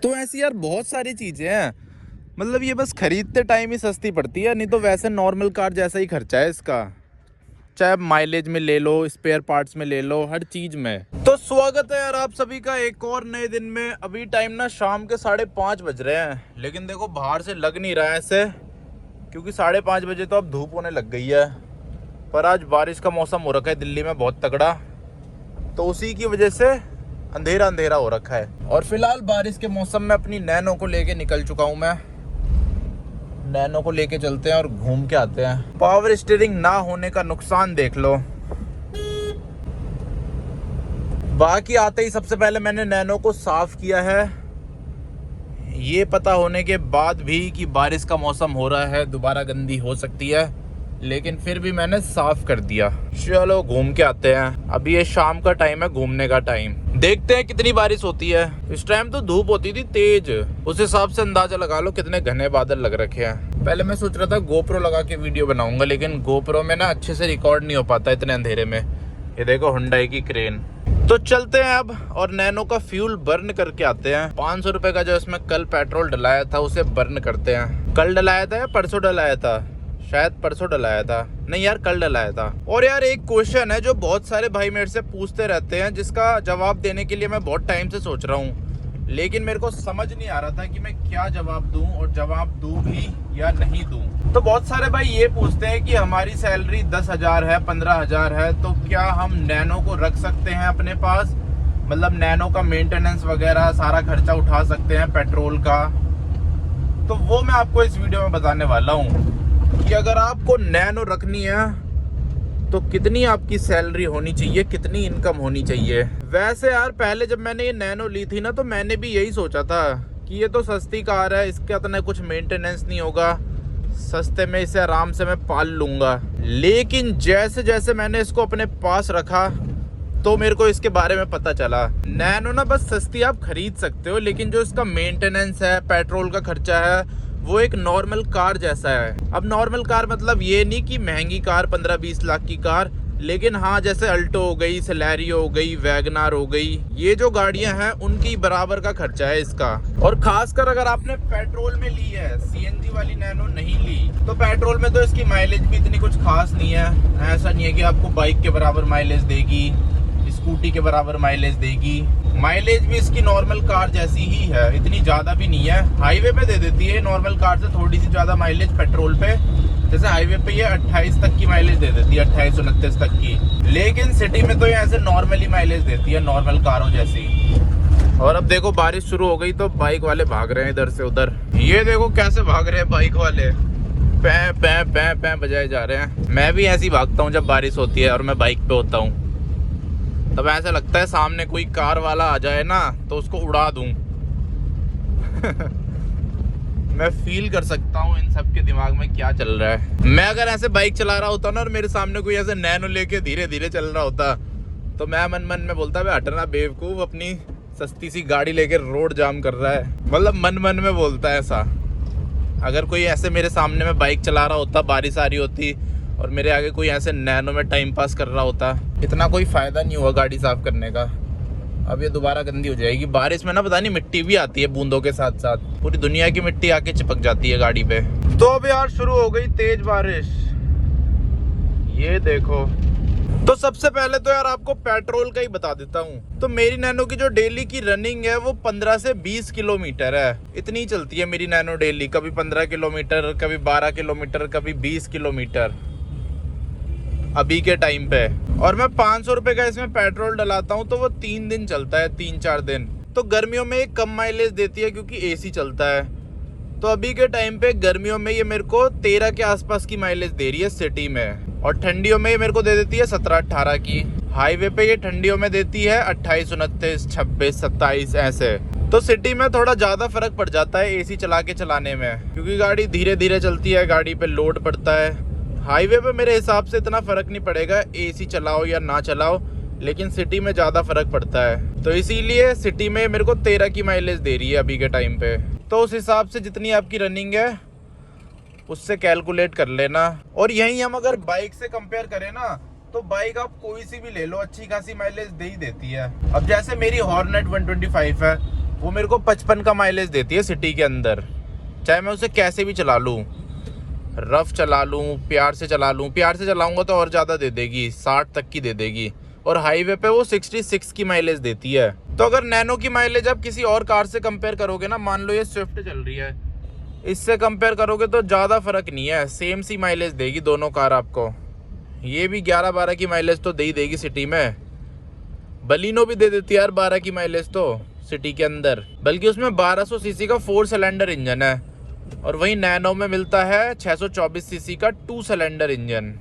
तो ऐसी यार बहुत सारी चीज़ें हैं, मतलब ये बस खरीदते टाइम ही सस्ती पड़ती है, नहीं तो वैसे नॉर्मल कार जैसा ही खर्चा है इसका। चाहे माइलेज में ले लो, स्पेयर पार्ट्स में ले लो, हर चीज़ में। तो स्वागत है यार आप सभी का एक और नए दिन में। अभी टाइम ना शाम के 5:30 बज रहे हैं, लेकिन देखो बाहर से लग नहीं रहा है ऐसे, क्योंकि 5:30 बजे तो अब धूप होने लग गई है। पर आज बारिश का मौसम हो रखा है दिल्ली में बहुत तगड़ा, तो उसी की वजह से अंधेरा अंधेरा हो रखा है। और फिलहाल बारिश के मौसम में अपनी नैनो को लेके निकल चुका हूँ मैं। नैनो को लेके चलते हैं और घूम के आते हैं। पावर स्टीयरिंग ना होने का नुकसान देख लो। बाकी आते ही सबसे पहले मैंने नैनो को साफ किया है, ये पता होने के बाद भी कि बारिश का मौसम हो रहा है, दोबारा गंदी हो सकती है, लेकिन फिर भी मैंने साफ कर दिया। चलो घूम के आते हैं। अभी ये शाम का टाइम है, घूमने का टाइम। देखते हैं कितनी बारिश होती है। इस टाइम तो धूप होती थी तेज, उस हिसाब से अंदाजा लगा लो कितने घने बादल लग रखे हैं। पहले मैं सोच रहा था गोप्रो लगा के वीडियो बनाऊंगा, लेकिन गोप्रो में ना अच्छे से रिकॉर्ड नहीं हो पाता इतने अंधेरे में। ये देखो हुंडई की क्रेन। तो चलते हैं अब और नैनो का फ्यूल बर्न करके आते हैं। 500 रुपए का जो इसमें कल पेट्रोल डलाया था उसे बर्न करते हैं। कल डलाया था या परसों डलाया था? शायद परसों डलाया था। नहीं यार, कल डलाया था। और यार एक क्वेश्चन है जो बहुत सारे भाई मेरे से पूछते रहते हैं, जिसका जवाब देने के लिए मैं बहुत टाइम से सोच रहा हूँ, लेकिन मेरे को समझ नहीं आ रहा था कि मैं क्या जवाब दूं, और जवाब दूं भी या नहीं दूं। तो बहुत सारे भाई ये पूछते हैं कि हमारी सैलरी 10,000 है, 15,000 है, तो क्या हम नैनो को रख सकते हैं अपने पास? मतलब नैनो का मेंटेनेंस वगैरह सारा खर्चा उठा सकते हैं, पेट्रोल का? तो वो मैं आपको इस वीडियो में बताने वाला हूँ कि अगर आपको नैनो रखनी है तो कितनी आपकी सैलरी होनी चाहिए, कितनी इनकम होनी चाहिए। वैसे यार पहले जब मैंने ये नैनो ली थी ना, तो मैंने भी यही सोचा था कि ये तो सस्ती कार है, इसका इतना कुछ मेंटेनेंस नहीं होगा, सस्ते में इसे आराम से मैं पाल लूँगा। लेकिन जैसे जैसे मैंने इसको अपने पास रखा तो मेरे को इसके बारे में पता चला। नैनो ना बस सस्ती आप खरीद सकते हो, लेकिन जो इसका मेंटेनेंस है, पेट्रोल का खर्चा है, वो एक नॉर्मल कार जैसा है। अब नॉर्मल कार मतलब ये नहीं कि महंगी कार 15-20 लाख की कार, लेकिन हाँ जैसे अल्टो हो गई, सेलेरियो हो गई, वैगनार हो गई, ये जो गाड़ियां हैं उनकी बराबर का खर्चा है इसका। और खासकर अगर आपने पेट्रोल में ली है, सीएनजी वाली नैनो नहीं ली, तो पेट्रोल में तो इसकी माइलेज भी इतनी कुछ खास नहीं है। ऐसा नहीं है कि आपको बाइक के बराबर माइलेज देगी, स्कूटी के बराबर माइलेज देगी। माइलेज भी इसकी नॉर्मल कार जैसी ही है, इतनी ज़्यादा भी नहीं है। हाईवे पे दे देती है नॉर्मल कार से थोड़ी सी ज़्यादा माइलेज पेट्रोल पे। जैसे हाईवे पे ये 28 तक की माइलेज दे देती है, 28-29 तक की, लेकिन सिटी में तो ये ऐसे नॉर्मली माइलेज देती है, नॉर्मल कारों जैसी। और अब देखो बारिश शुरू हो गई तो बाइक वाले भाग रहे हैं इधर से उधर। ये देखो कैसे भाग रहे हैं बाइक वाले, पैं पैं पैं पैं बजाए जा रहे हैं। मैं भी ऐसे ही भागता हूँ जब बारिश होती है और मैं बाइक पे होता हूँ, तब ऐसा लगता है सामने कोई कार वाला आ जाए ना तो उसको उड़ा दूं। मैं फील कर सकता हूँ इन सब के दिमाग में क्या चल रहा है। मैं अगर ऐसे बाइक चला रहा होता ना और मेरे सामने कोई ऐसे नैनो लेके धीरे धीरे चल रहा होता, तो मैं मन मन में बोलता भाई हटना बेवकूफ, अपनी सस्ती सी गाड़ी लेके रोड जाम कर रहा है। मतलब मन मन में बोलता है ऐसा। अगर कोई ऐसे मेरे सामने में बाइक चला रहा होता, बारिश आ रही होती और मेरे आगे कोई ऐसे नैनो में टाइम पास कर रहा होता, इतना कोई फ़ायदा नहीं हुआ गाड़ी साफ़ करने का। अब ये दोबारा गंदी हो जाएगी। बारिश में ना पता नहीं मिट्टी भी आती है बूंदों के साथ साथ, पूरी दुनिया की मिट्टी आके चिपक जाती है गाड़ी पे। तो अब यार शुरू हो गई तेज बारिश, ये देखो। तो सबसे पहले तो यार आपको पेट्रोल का ही बता देता हूँ। तो मेरी नैनो की जो डेली की रनिंग है वो 15 से 20 किलोमीटर है, इतनी चलती है मेरी नैनो डेली। कभी 15 किलोमीटर, कभी 12 किलोमीटर, कभी 20 किलोमीटर अभी के टाइम पे। और मैं 500 रुपए का इसमें पेट्रोल डलाता हूँ तो वो 3 दिन चलता है, 3-4 दिन। तो गर्मियों में ये कम माइलेज देती है क्योंकि एसी चलता है। तो अभी के टाइम पे गर्मियों में ये मेरे को 13 के आसपास की माइलेज दे रही है सिटी में, और ठंडियों में ये मेरे को दे देती है 17-18 की। हाईवे पे ये ठंडियों में देती है 28-29, 26-27 ऐसे। तो सिटी में थोड़ा ज़्यादा फर्क पड़ जाता है एसी चला के चलाने में, क्योंकि गाड़ी धीरे धीरे चलती है, गाड़ी पे लोड पड़ता है। हाईवे पे मेरे हिसाब से इतना फ़र्क नहीं पड़ेगा एसी चलाओ या ना चलाओ, लेकिन सिटी में ज़्यादा फ़र्क पड़ता है। तो इसीलिए सिटी में मेरे को 13 की माइलेज दे रही है अभी के टाइम पे। तो उस हिसाब से जितनी आपकी रनिंग है उससे कैलकुलेट कर लेना। और यहीं हम अगर बाइक से कंपेयर करें ना, तो बाइक आप कोई सी भी ले लो अच्छी खासी माइलेज दे ही देती है। अब जैसे मेरी हॉर्नेट 125 है, वो मेरे को 55 का माइलेज देती है सिटी के अंदर, चाहे मैं उसे कैसे भी चला लूँ, रफ चला लूँ, प्यार से चला लूँ। प्यार से चलाऊँगा तो और ज़्यादा दे देगी, 60 तक की दे देगी, और हाईवे पे वो 66 की माइलेज देती है। तो अगर नैनो की माइलेज आप किसी और कार से कंपेयर करोगे ना, मान लो ये स्विफ्ट चल रही है, इससे कंपेयर करोगे तो ज़्यादा फ़र्क नहीं है, सेम सी माइलेज देगी दोनों कार आपको। ये भी 11-12 की माइलेज तो दे ही देगी सिटी में। बलिनो भी दे देती है यार 12 की माइलेज तो सिटी के अंदर, बल्कि उसमें 1200 सीसी का 4 सिलेंडर इंजन है, और वहीं नैनो में मिलता है 624 सीसी का 2 सिलेंडर इंजन।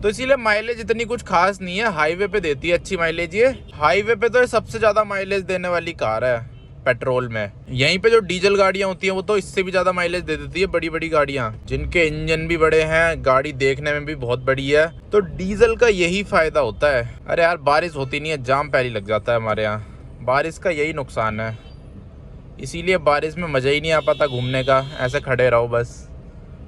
तो इसीलिए माइलेज इतनी कुछ खास नहीं है, हाईवे पे देती है अच्छी माइलेज ये। हाईवे पे तो ये सबसे ज़्यादा माइलेज देने वाली कार है पेट्रोल में। यहीं पे जो डीजल गाड़ियाँ होती हैं वो तो इससे भी ज़्यादा माइलेज दे देती है, बड़ी बड़ी गाड़ियाँ जिनके इंजन भी बड़े हैं, गाड़ी देखने में भी बहुत बड़ी है। तो डीजल का यही फ़ायदा होता है। अरे यार बारिश होती नहीं है, जाम पहले लग जाता है हमारे यहाँ, बारिश का यही नुकसान है। इसीलिए बारिश में मज़ा ही नहीं आ पाता घूमने का, ऐसे खड़े रहो बस,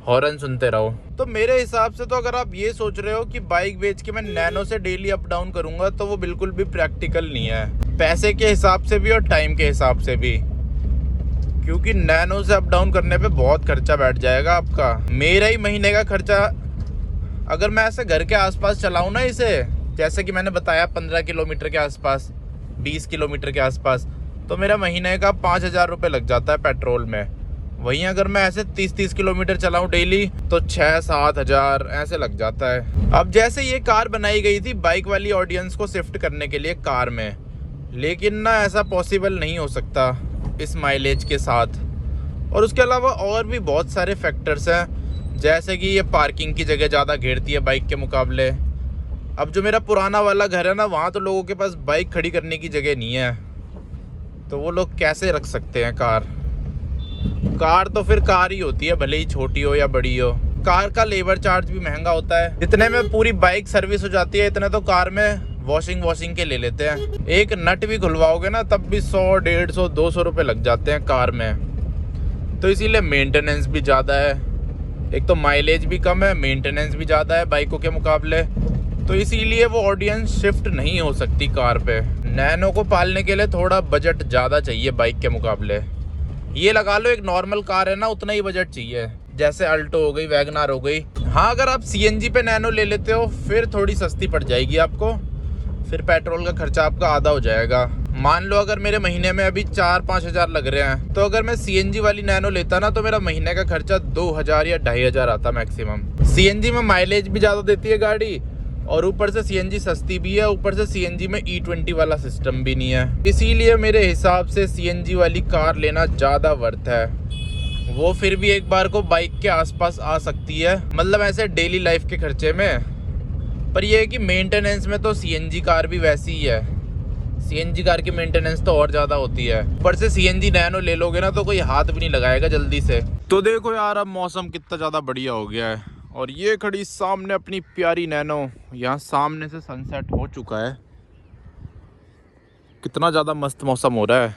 हॉर्न सुनते रहो। तो मेरे हिसाब से तो अगर आप ये सोच रहे हो कि बाइक बेच के मैं नैनो से डेली अप डाउन करूंगा, तो वो बिल्कुल भी प्रैक्टिकल नहीं है, पैसे के हिसाब से भी और टाइम के हिसाब से भी। क्योंकि नैनो से अप डाउन करने पे बहुत खर्चा बैठ जाएगा आपका। मेरा ही महीने का खर्चा, अगर मैं ऐसे घर के आसपास चलाऊँ ना इसे, जैसे कि मैंने बताया 15 किलोमीटर के आसपास, 20 किलोमीटर के आसपास, तो मेरा महीने का 5,000 रुपये लग जाता है पेट्रोल में। वहीं अगर मैं ऐसे 30-30 किलोमीटर चलाऊं डेली तो 6-7 हज़ार ऐसे लग जाता है। अब जैसे ये कार बनाई गई थी बाइक वाली ऑडियंस को शिफ्ट करने के लिए कार में, लेकिन ना ऐसा पॉसिबल नहीं हो सकता इस माइलेज के साथ। और उसके अलावा और भी बहुत सारे फैक्टर्स हैं, जैसे कि ये पार्किंग की जगह ज़्यादा घेरती है बाइक के मुकाबले। अब जो मेरा पुराना वाला घर है ना, वहाँ तो लोगों के पास बाइक खड़ी करने की जगह नहीं है, तो वो लोग कैसे रख सकते हैं कार। कार तो फिर कार ही होती है, भले ही छोटी हो या बड़ी हो। कार का लेबर चार्ज भी महंगा होता है, जितने में पूरी बाइक सर्विस हो जाती है इतने तो कार में वॉशिंग के ले लेते हैं। एक नट भी खुलवाओगे ना तब भी 100, 150, 200 रुपये लग जाते हैं कार में। तो इसीलिए मेंटेनेंस भी ज़्यादा है, एक तो माइलेज भी कम है, मेंटेनेंस भी ज़्यादा है बाइकों के मुकाबले। तो इसीलिए वो ऑडियंस शिफ्ट नहीं हो सकती कार पे। नैनो को पालने के लिए थोड़ा बजट ज़्यादा चाहिए बाइक के मुकाबले। ये लगा लो एक नॉर्मल कार है ना, उतना ही बजट चाहिए, जैसे अल्टो हो गई, वैगनार हो गई। हाँ अगर आप सीएनजी पे नैनो ले लेते हो फिर थोड़ी सस्ती पड़ जाएगी आपको, फिर पेट्रोल का खर्चा आपका आधा हो जाएगा। मान लो अगर मेरे महीने में अभी 4-5 हज़ार लग रहे हैं, तो अगर मैं सीएनजी वाली नैनो लेता ना तो मेरा महीने का खर्चा 2,000 या 2,500 आता मैक्सिमम। सीएनजी में माइलेज भी ज़्यादा देती है गाड़ी, और ऊपर से सीएनजी सस्ती भी है, ऊपर से सीएनजी में E20 वाला सिस्टम भी नहीं है। इसीलिए मेरे हिसाब से सीएनजी वाली कार लेना ज़्यादा वर्थ है। वो फिर भी एक बार को बाइक के आसपास आ सकती है, मतलब ऐसे डेली लाइफ के खर्चे में। पर ये है कि मेंटेनेंस में तो सीएनजी कार भी वैसी ही है, सीएनजी कार की मेंटेनेंस तो और ज़्यादा होती है। ऊपर से सीएनजी नैनो ले लोगे ना तो कोई हाथ भी नहीं लगाएगा जल्दी से। तो देखो यार अब मौसम कितना ज़्यादा बढ़िया हो गया है, और ये खड़ी सामने अपनी प्यारी नैनो, यहाँ सामने से सनसेट हो चुका है, कितना ज़्यादा मस्त मौसम हो रहा है,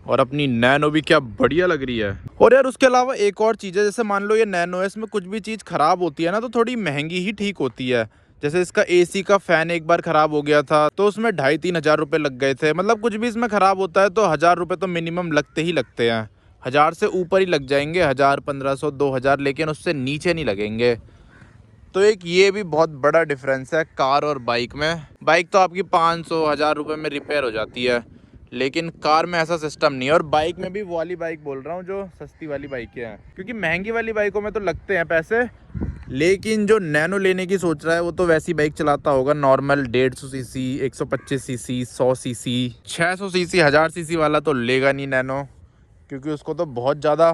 और अपनी नैनो भी क्या बढ़िया लग रही है। और यार उसके अलावा एक और चीज़ है, जैसे मान लो ये नैनो है, इसमें कुछ भी चीज़ ख़राब होती है ना तो थोड़ी महंगी ही ठीक होती है। जैसे इसका एसी का फ़ैन एक बार ख़राब हो गया था तो उसमें 2,500-3 हज़ार रुपये लग गए थे। मतलब कुछ भी इसमें ख़राब होता है तो 1,000 रुपये तो मिनिमम लगते ही लगते हैं, 1,000 से ऊपर ही लग जाएंगे, 1,000, 1,500, 2,000, लेकिन उससे नीचे नहीं लगेंगे। तो एक ये भी बहुत बड़ा डिफरेंस है कार और बाइक में। बाइक तो आपकी 500-1,000 रुपये में रिपेयर हो जाती है, लेकिन कार में ऐसा सिस्टम नहीं है। और बाइक में भी वो वाली बाइक बोल रहा हूँ जो सस्ती वाली बाइकें हैं, क्योंकि महंगी वाली बाइकों में तो लगते हैं पैसे, लेकिन जो नैनो लेने की सोच रहा है वो तो वैसी बाइक चलाता होगा normal 150 CC, 125 CC, 100 CC, 600 CC, 1,000 CC वाला तो लेगा नहीं नैनो, क्योंकि उसको तो बहुत ज़्यादा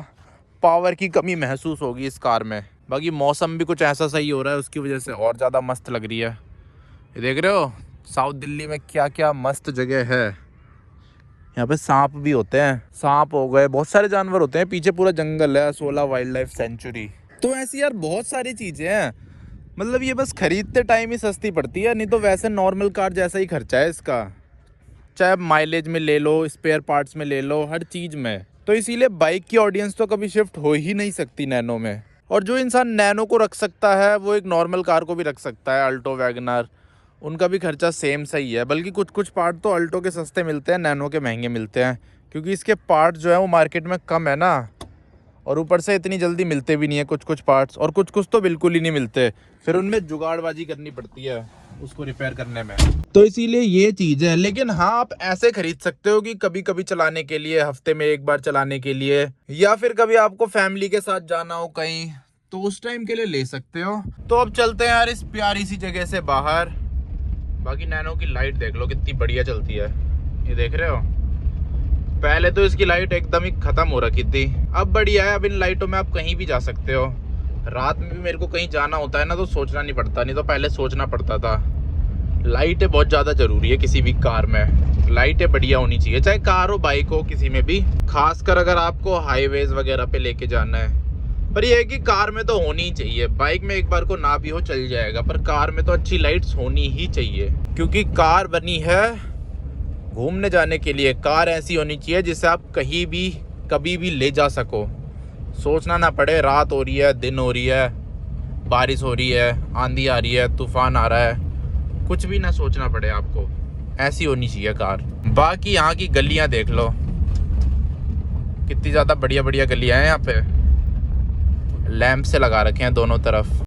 पावर की कमी महसूस होगी इस कार में। बाकी मौसम भी कुछ ऐसा सही हो रहा है, उसकी वजह से और ज़्यादा मस्त लग रही है। ये देख रहे हो साउथ दिल्ली में क्या क्या मस्त जगह है। यहाँ पे सांप भी होते हैं, सांप हो गए, बहुत सारे जानवर होते हैं, पीछे पूरा जंगल है, 16 वाइल्ड लाइफ सेंचुरी। तो ऐसी यार बहुत सारी चीज़ें हैं, मतलब ये बस खरीदते टाइम ही सस्ती पड़ती है, नहीं तो वैसे नॉर्मल कार जैसा ही खर्चा है इसका, चाहे माइलेज में ले लो, स्पेयर पार्ट्स में ले लो, हर चीज़ में। तो इसीलिए बाइक की ऑडियंस तो कभी शिफ्ट हो ही नहीं सकती नैनो में। और जो इंसान नैनो को रख सकता है वो एक नॉर्मल कार को भी रख सकता है, अल्टो, वैगनार, उनका भी खर्चा सेम सही है। बल्कि कुछ कुछ पार्ट तो अल्टो के सस्ते मिलते हैं, नैनो के महंगे मिलते हैं, क्योंकि इसके पार्ट जो है वो मार्केट में कम है ना, और ऊपर से इतनी जल्दी मिलते भी नहीं है कुछ कुछ पार्ट्स, और कुछ कुछ तो बिल्कुल ही नहीं मिलते। फिर उनमें जुगाड़बाजी करनी पड़ती है उसको रिपेयर करने में, तो इसीलिए ये चीज़ है। लेकिन हाँ, आप ऐसे खरीद सकते हो कि कभी कभी चलाने के लिए, हफ्ते में एक बार चलाने के लिए, या फिर कभी आपको फैमिली के साथ जाना हो कहीं, तो उस टाइम के लिए ले सकते हो। तो अब चलते हैं यार इस प्यारी सी जगह से बाहर। बाकी नैनो की लाइट देख लो कितनी बढ़िया चलती है, ये देख रहे हो। पहले तो इसकी लाइट एकदम ही खत्म हो रखी थी, अब बढ़िया है। अब इन लाइटों में आप कहीं भी जा सकते हो। रात में भी मेरे को कहीं जाना होता है ना, तो सोचना नहीं पड़ता, नहीं तो पहले सोचना पड़ता था। लाइटें बहुत ज़्यादा ज़रूरी है किसी भी कार में, लाइटें बढ़िया होनी चाहिए, चाहे कार हो बाइक हो किसी में भी, खासकर अगर आपको हाईवेज वगैरह पे लेके जाना है। पर ये है कि कार में तो होनी ही चाहिए, बाइक में एक बार को ना भी हो चल जाएगा, पर कार में तो अच्छी लाइट्स होनी ही चाहिए, क्योंकि कार बनी है घूमने जाने के लिए। कार ऐसी होनी चाहिए जिससे आप कहीं भी कभी भी ले जा सको, सोचना ना पड़े रात हो रही है, दिन हो रही है, बारिश हो रही है, आंधी आ रही है, तूफान आ रहा है, कुछ भी ना सोचना पड़े आपको। ऐसी होनी चाहिए कार। बाकी यहाँ की गलियाँ देख लो, कितनी ज़्यादा बढ़िया बढ़िया गलियाँ हैं यहाँ पे, लैंप से लगा रखे हैं दोनों तरफ।